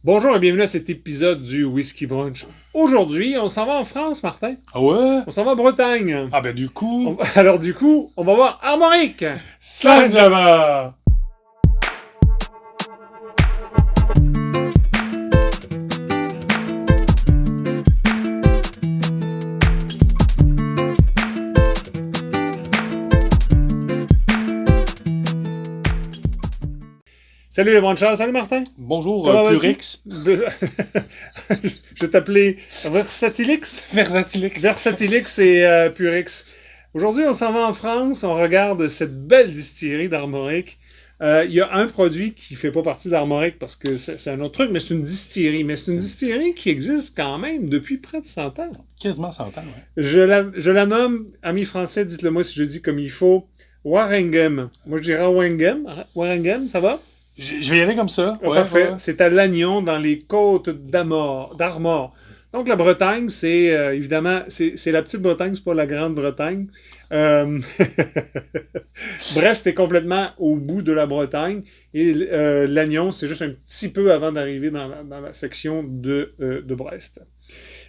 Bonjour et bienvenue à cet épisode du Whisky Brunch. Aujourd'hui, on s'en va en France, Martin. Ah ouais? On s'en va en Bretagne. Ah ben du coup... Alors du coup, on va voir Armorique. Slanjava! Salut les brancheurs, salut Martin. Bonjour, Comment Purix. Je vais t'appeler Versatilix. Versatilix. Versatilix et Purix. Aujourd'hui, on s'en va en France, on regarde cette belle distillerie d'Armorique. Il y a un produit qui ne fait pas partie d'Armorique parce que c'est un autre truc, mais c'est une distillerie. Mais c'est une distillerie qui existe quand même depuis près de 100 ans. Quasiment 100 ans, ouais. Je la nomme, amis français, dites-le moi si je dis comme il faut, Waregem. Moi, je dirais Waregem. Waregem, ça va? Je vais y aller comme ça. Ouais, parfait. Ouais. C'est à Lannion, dans les côtes d'Armor. Donc, la Bretagne, c'est évidemment, c'est la petite Bretagne, c'est pas la Grande-Bretagne. Brest est complètement au bout de la Bretagne. Et Lannion, c'est juste un petit peu avant d'arriver dans la section de Brest.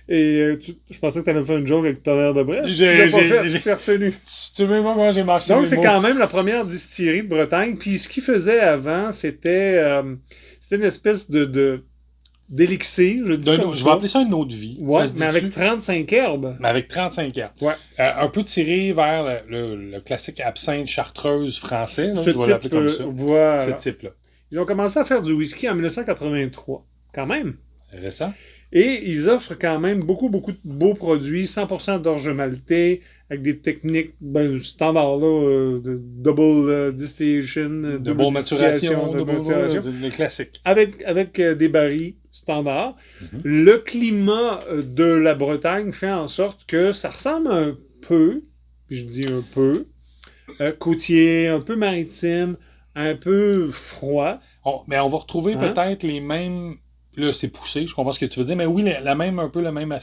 Et je pensais que tu allais me faire une joke avec ton air de Brest. Tu l'as pas fait, tu t'es retenu. Tu veux pas comment j'ai marché. Donc, c'est quand même la première distillerie de Bretagne. Puis, ce qu'ils faisaient avant, c'était une espèce d'élixir, je dis je vais appeler ça une eau de vie. Ouais, mais avec 35 herbes. Mais avec 35 herbes. Ouais. Un peu tiré vers le classique absinthe chartreuse français. Ce je vais l'appeler comme ça. Voilà. Ce type-là. Ils ont commencé à faire du whisky en 1983. Quand même. Récent. Et ils offrent quand même beaucoup de beaux produits, 100% d'orge maltais, avec des techniques standards là, de double distillation, double maturation, le classique. Avec des barils standards. Mm-hmm. Le climat de la Bretagne fait en sorte que ça ressemble un peu, je dis un peu, côtier, un peu maritime, un peu froid. Mais on va retrouver peut-être les mêmes... Là, c'est poussé, je comprends ce que tu veux dire, mais oui, un peu le même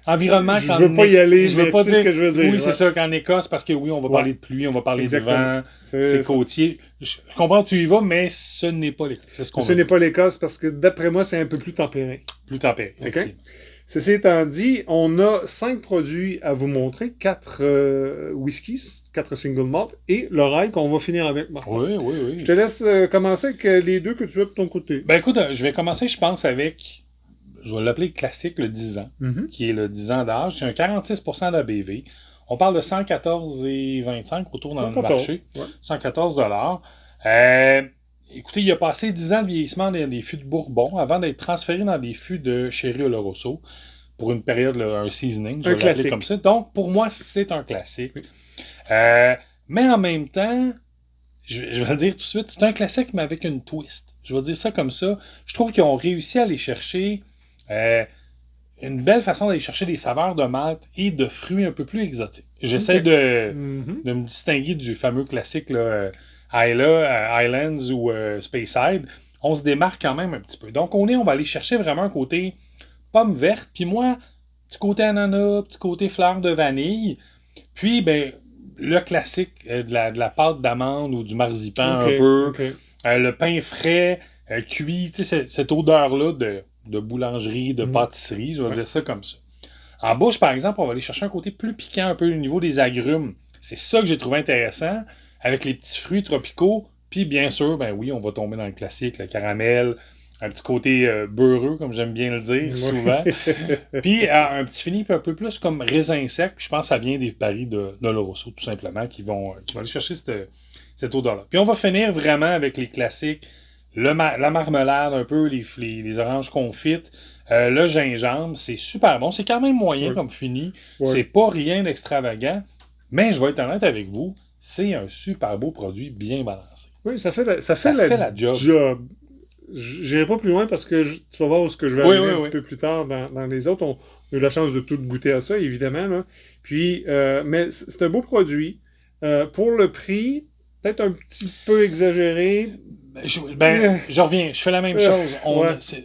environnement qu'en Écosse. Je veux pas y aller, je veux pas dire ce que je veux dire. Oui, c'est ça, qu'en Écosse, parce que oui, on va parler de pluie, on va parler de vent, c'est côtier. Je comprends que tu y vas, mais ce n'est pas l'Écosse. Ce n'est pas l'Écosse, parce que d'après moi, c'est un peu plus tempéré. Plus tempéré, effectivement. Ceci étant dit, on a 5 produits à vous montrer, 4 whiskies, 4 single malt, et l'oreille qu'on va finir avec, Martin. Oui. Je te laisse commencer avec les deux que tu as de ton côté. Ben écoute, je vais commencer, je pense, avec, je vais l'appeler classique, le 10 ans, qui est le 10 ans d'âge. C'est un 46% d'ABV. On parle de 114,25 autour dans le marché. Ouais. 114 $. Écoutez, il a passé 10 ans de vieillissement dans des fûts de Bourbon avant d'être transféré dans des fûts de Sherry Oloroso pour une période, un seasoning, je vais l'appeler comme ça. Donc, pour moi, c'est un classique. Oui. Mais en même temps, je vais le dire tout de suite, c'est un classique, mais avec une twist. Je vais dire ça comme ça. Je trouve qu'ils ont réussi à aller chercher une belle façon d'aller chercher des saveurs de malt et de fruits un peu plus exotiques. J'essaie de me distinguer du fameux classique là, Highlands ou Speyside, on se démarque quand même un petit peu. Donc, on va aller chercher vraiment un côté pomme verte, puis moi, petit côté ananas, petit côté fleur de vanille, puis, le classique de la pâte d'amande ou du marzipan un peu, le pain frais, cuit, tu sais, cette odeur-là de boulangerie, de pâtisserie, je vais dire ça comme ça. En bouche, par exemple, on va aller chercher un côté plus piquant un peu au niveau des agrumes. C'est ça que j'ai trouvé intéressant, avec les petits fruits tropicaux, puis bien sûr, on va tomber dans le classique, le caramel, un petit côté beurreux, comme j'aime bien le dire souvent, puis un petit fini un peu plus comme raisin sec, puis je pense que ça vient des paris de Oloroso, tout simplement, qui vont aller chercher cette odeur-là. Puis on va finir vraiment avec les classiques, la marmelade un peu, les oranges confites, le gingembre, c'est super bon, c'est quand même moyen comme fini, c'est pas rien d'extravagant, mais je vais être honnête avec vous, c'est un super beau produit bien balancé. Oui, ça fait la job. J'irai pas plus loin parce que tu vas voir où je vais arriver un petit peu plus tard dans les autres. On a eu la chance de tout goûter à ça, évidemment. Là. Puis, mais c'est un beau produit. Pour le prix, peut-être un petit peu exagéré. Je reviens, je fais la même chose.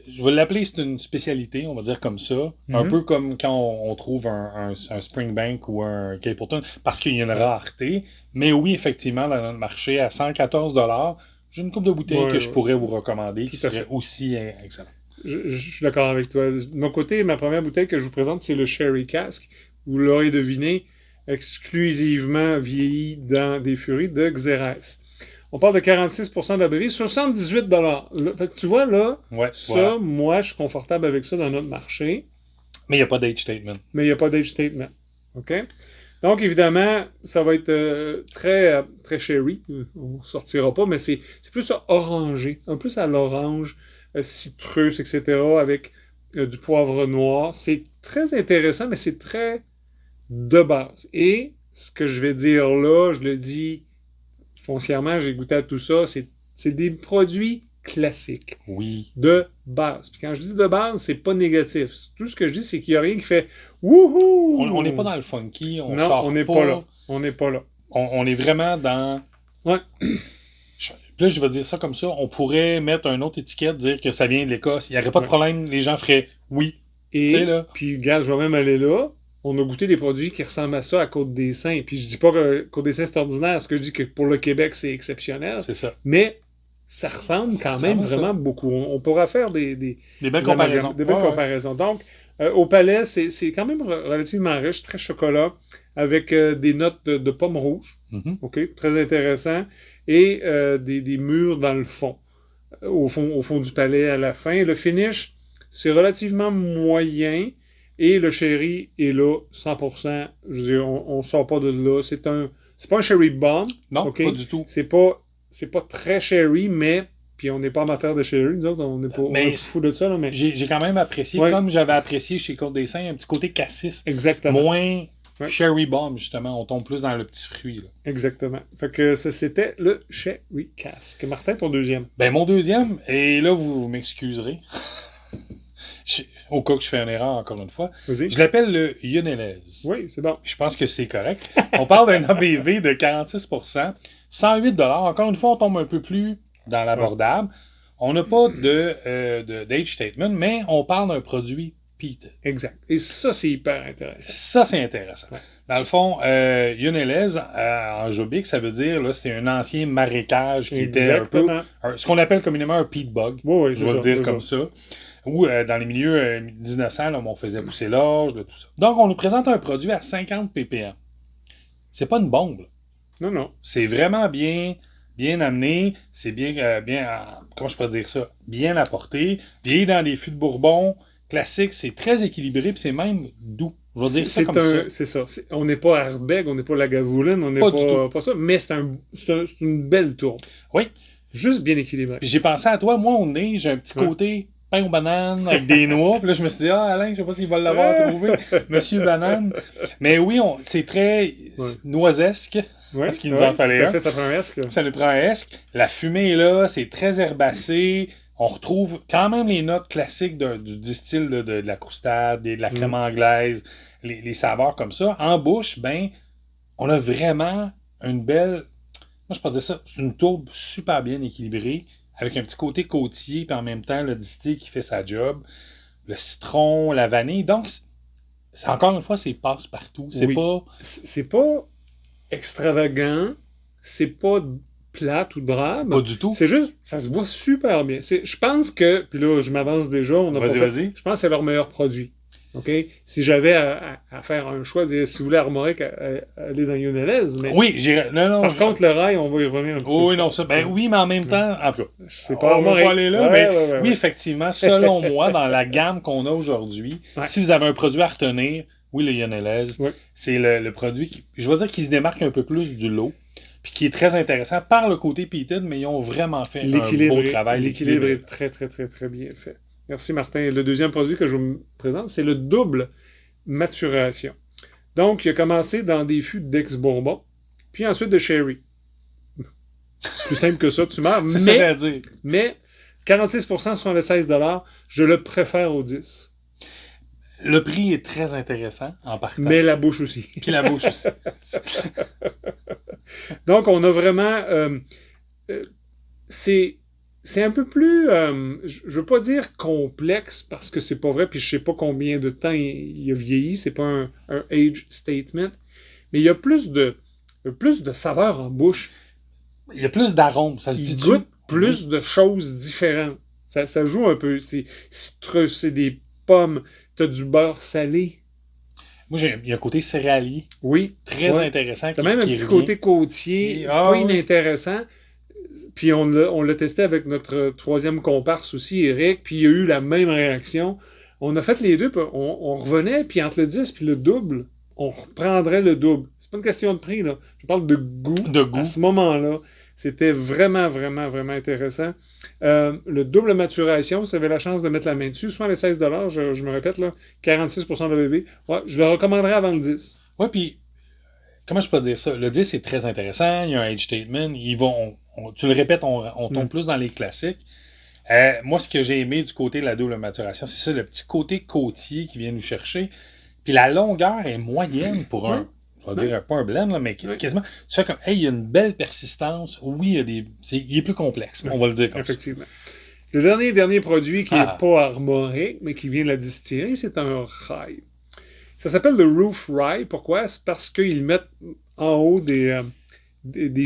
Je vais l'appeler, c'est une spécialité, on va dire comme ça. Un peu comme quand on trouve un Springbank ou un Capleton, parce qu'il y a une rareté. Mais oui, effectivement, dans notre marché, à 114 $, j'ai une couple de bouteilles que je pourrais vous recommander qui seraient aussi excellentes. Je suis d'accord avec toi. De mon côté, ma première bouteille que je vous présente, c'est le Sherry Cask. Vous l'aurez deviné, exclusivement vieilli dans des fûts de Xérès. On parle de 46% d'ABV, 78 $. Fait que tu vois, là, moi, je suis confortable avec ça dans notre marché. Mais il n'y a pas d'age statement. OK? Donc, évidemment, ça va être très, très sherry. On ne sortira pas, mais c'est plus orangé, un peu plus à l'orange, citrus, etc., avec du poivre noir. C'est très intéressant, mais c'est très de base. Et ce que je vais dire là, je le dis foncièrement, j'ai goûté à tout ça, c'est des produits classiques. Oui. De base. Puis quand je dis de base, c'est pas négatif. Tout ce que je dis, c'est qu'il n'y a rien qui fait wouhou! On n'est pas dans le funky, on n'est pas là. On n'est pas là. On est vraiment dans... Ouais. Là, je vais dire ça comme ça. On pourrait mettre une autre étiquette, dire que ça vient de l'Écosse. Il n'y aurait pas de problème. Les gens feraient oui. Et puis, regarde, je vais même aller là. On a goûté des produits qui ressemblent à ça à Côte-des-Saints. Puis je dis pas que Côte-des-Saints, c'est ordinaire. Ce que je dis que pour le Québec, c'est exceptionnel. C'est ça. Mais ça ressemble quand même vraiment beaucoup. On pourra faire des belles comparaisons. Des belles comparaisons. Donc, au palais, c'est quand même relativement riche, très chocolat, avec des notes de pommes rouges. Mm-hmm. OK? Très intéressant. Et des mûres dans le fond. Au fond du palais à la fin. Le finish, c'est relativement moyen. Et le sherry est là, 100%. Je veux dire, on sort pas de là. C'est pas un sherry bomb. Non, okay? Pas du tout. C'est pas très sherry, mais... Puis on n'est pas amateur de sherry, nous autres. On n'est pas fous de ça. Là, mais... J'ai quand même apprécié, comme j'avais apprécié chez Côte-des-Saints, un petit côté cassis. Exactement. Moins sherry bomb, justement. On tombe plus dans le petit fruit. Là. Exactement. Fait que ça, c'était le Sherry Cask. Martin, ton deuxième? Ben, mon deuxième, et là, vous m'excuserez. Au cas que je fais une erreur, encore une fois. Vas-y. Je l'appelle le Yonelez. Oui, c'est bon. Je pense que c'est correct. On parle d'un ABV de 46%. 108 $. Encore une fois, on tombe un peu plus dans l'abordable. On n'a pas d'age statement, mais on parle d'un produit peated. Exact. Et ça, c'est hyper intéressant. Ça, c'est intéressant. Ouais. Dans le fond, Yonelez, en Jobic, ça veut dire, là, c'était un ancien marécage qui était un peu... ce qu'on appelle communément un peat bug. Oui, je vais le dire comme ça. Ou dans les milieux 1900, là, on faisait pousser l'orge, tout ça. Donc, on nous présente un produit à 50 ppm. C'est pas une bombe. Là. Non. C'est vraiment bien amené. C'est bien comment je pourrais dire ça? Bien apporté. Bien dans des fûts de Bourbon classiques. C'est très équilibré, puis c'est même doux. Je vais dire ça comme ça. C'est ça. On n'est pas Ardbeg, on n'est pas Lagavulin, on n'est pas ça, mais c'est une belle tourbe. Oui. Juste bien équilibré. Puis j'ai pensé à toi, moi, au nez, j'ai un petit côté... pain aux bananes avec des noix. Puis là, je me suis dit, Alain, je sais pas s'il va l'avoir trouvé. Monsieur Banane. Mais oui, c'est très noisesque. Parce qu'il nous en fallait un. Ça prend un esque. Ça nous prend un esque. La fumée est là, c'est très herbacé. On retrouve quand même les notes classiques du distil de la croustade, de la crème anglaise, les saveurs comme ça. En bouche, on a vraiment une belle... Moi, je peux dire ça, c'est une tourbe super bien équilibrée, avec un petit côté côtier, puis en même temps, le distil qui fait sa job, le citron, la vanille. Donc, c'est encore une fois, c'est passe-partout. C'est pas extravagant, c'est pas plate ou drabe. Pas du tout. C'est juste, ça se voit super bien. Je pense que, puis là, je m'avance déjà, vas-y. Je pense que c'est leur meilleur produit. OK? Si j'avais à faire un choix, dire, si vous voulez Armorique, aller dans Yonelez, mais... Oui, j'irais... Non, par contre, le rail, on va y revenir un petit peu. Oui, non, ça... oui, mais en même temps... En tout cas, c'est pas Armorique. On va pas aller là, mais oui, effectivement, selon moi, dans la gamme qu'on a aujourd'hui, si vous avez un produit à retenir, oui, le Yonelez, c'est le produit qui, je vais dire, qui se démarque un peu plus du lot, puis qui est très intéressant par le côté peated, mais ils ont vraiment fait un beau travail. L'équilibre est très, très, très, très bien fait. Merci, Martin. Le deuxième produit que je vous présente, c'est le double maturation. Donc, il a commencé dans des fûts d'ex-bourbon, puis ensuite de sherry. Plus simple que ça, tu meurs. C'est ça que j'allais dire. Mais 46% sont les 16 $. Je le préfère aux 10. Le prix est très intéressant en partant. Mais la bouche aussi. Puis la bouche aussi. Donc, on a vraiment... c'est un peu plus, je veux pas dire complexe parce que c'est pas vrai, puis je sais pas combien de temps il a vieilli, c'est pas un age statement, mais il y a plus de saveur en bouche. Il y a plus d'arômes, ça se dit. plus de choses différentes. Ça joue un peu. C'est citrus, c'est des pommes, t'as du beurre salé. Moi, il y a un côté céréalier. Oui. Très intéressant. T'as même un petit côté côtier, pas inintéressant. Puis on l'a testé avec notre troisième comparse aussi, Eric, puis il y a eu la même réaction. On a fait les deux, puis on revenait, puis entre le 10 puis le double, on reprendrait le double. C'est pas une question de prix, là. Je parle de goût. À ce moment-là, c'était vraiment, vraiment, vraiment intéressant. Le double maturation, si vous avez la chance de mettre la main dessus, soit les 16 $, je me répète, là, 46% de bébé. Ouais, je le recommanderais avant le 10. Oui, puis, comment je peux dire ça? Le 10 est très intéressant, il y a un age statement, tu le répètes, on tombe plus dans les classiques. Moi, ce que j'ai aimé du côté de la double maturation, c'est ça, le petit côté côtier qui vient nous chercher. Puis la longueur est moyenne pour je vais dire pas un blend, là, mais quasiment. Tu fais comme, il y a une belle persistance. Oui, il est plus complexe, on va le dire comme effectivement. Ça. Le dernier produit qui n'est pas armorique, mais qui vient de la distillerie, c'est un rye. Ça s'appelle le Roof Rye. Pourquoi? C'est parce qu'ils mettent en haut des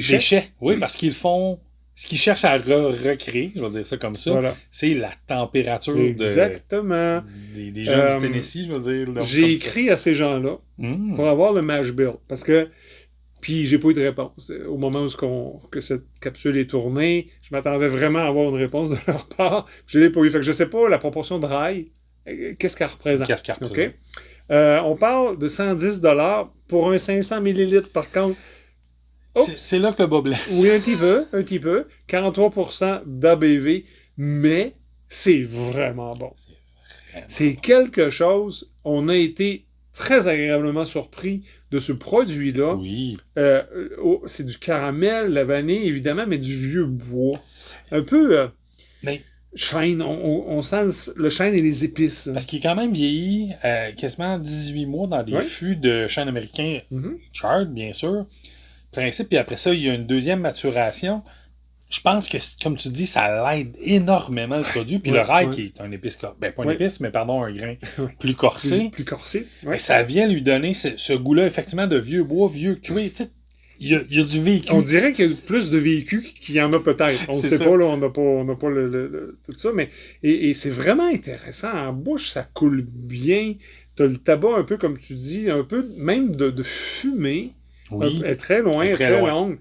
chais. Oui, parce qu'ils font... Ce qu'ils cherchent à recréer, je vais dire ça comme ça, c'est la température exactement. Des gens du Tennessee, je veux dire. J'ai écrit à ces gens-là pour avoir le mash bill. Parce que, puis j'ai pas eu de réponse. Au moment que cette capsule est tournée, je m'attendais vraiment à avoir une réponse de leur part. Je l'ai pas eu. Fait que je sais pas la proportion de rail, qu'est-ce qu'elle représente. Okay? On parle de 110 $ pour un 500 ml par contre. C'est là que le bas blesse. Oui, un petit peu. 43% d'ABV, mais c'est vraiment bon. C'est quelque chose. On a été très agréablement surpris de ce produit-là. Oui. C'est du caramel, la vanille, évidemment, mais du vieux bois. Un peu chêne. On sent le chêne et les épices. Parce qu'il est quand même vieilli quasiment 18 mois dans des fûts de chêne américain charred, bien sûr. Principe, puis après ça, il y a une deuxième maturation. Je pense que, comme tu dis, ça l'aide énormément le produit. Puis le rail, qui est un épice, pas une épice, mais pardon, un grain plus corsé. Plus corsé. Ça vient lui donner ce goût-là, effectivement, de vieux bois, vieux cuir. Tu sais, il y a du vécu. On dirait qu'il y a plus de vécu qu'il y en a peut-être. On ne sait pas, là, on n'a pas tout ça, mais et c'est vraiment intéressant. En bouche, ça coule bien. Tu as le tabac un peu, comme tu dis, un peu même de fumée. Oui. Elle est très loin, très longue.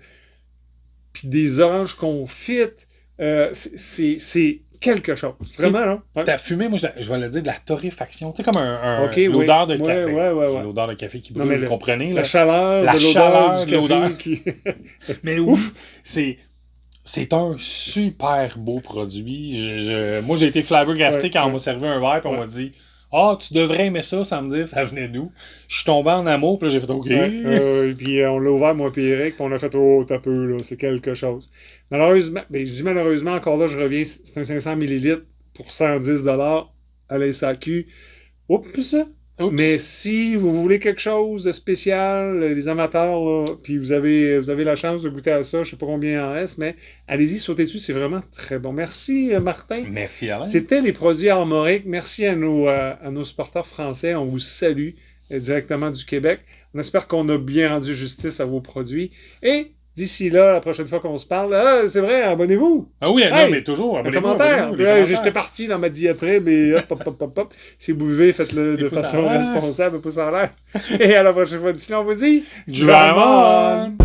Puis des oranges confites. C'est quelque chose. Vraiment, là. Ta fumée, moi, je vais le dire, de la torréfaction. Tu sais, comme l'odeur de café. L'odeur de café qui brûle, vous comprenez. La chaleur de l'odeur du café. Mais ouf, c'est un super beau produit. Moi, j'ai été flabbergasté quand on m'a servi un verre et on m'a dit tu devrais aimer ça, sans me dire ça venait d'où. Je suis tombé en amour, puis là, j'ai fait OK. Et puis on l'a ouvert, moi et Eric, puis on a fait t'as peu, là, c'est quelque chose. Malheureusement, je dis malheureusement, encore là, je reviens, c'est un 500 ml pour 110 $ à la SAQ. Oups! Mais si vous voulez quelque chose de spécial, les amateurs, là, puis vous avez la chance de goûter à ça, je sais pas combien il en reste, mais allez-y, sautez dessus, c'est vraiment très bon. Merci Martin. Merci Alain. C'était les produits armoriques. Merci à nos supporters français. On vous salue directement du Québec. On espère qu'on a bien rendu justice à vos produits. Et d'ici là, la prochaine fois qu'on se parle, c'est vrai, abonnez-vous. Ah oui, non, mais toujours, abonnez-vous. Commentaire. J'étais parti dans ma diatribe et hop. Si vous buvez, faites-le de façon responsable, pouce en l'air. Et à la prochaine fois, d'ici là, on vous dit Dramon!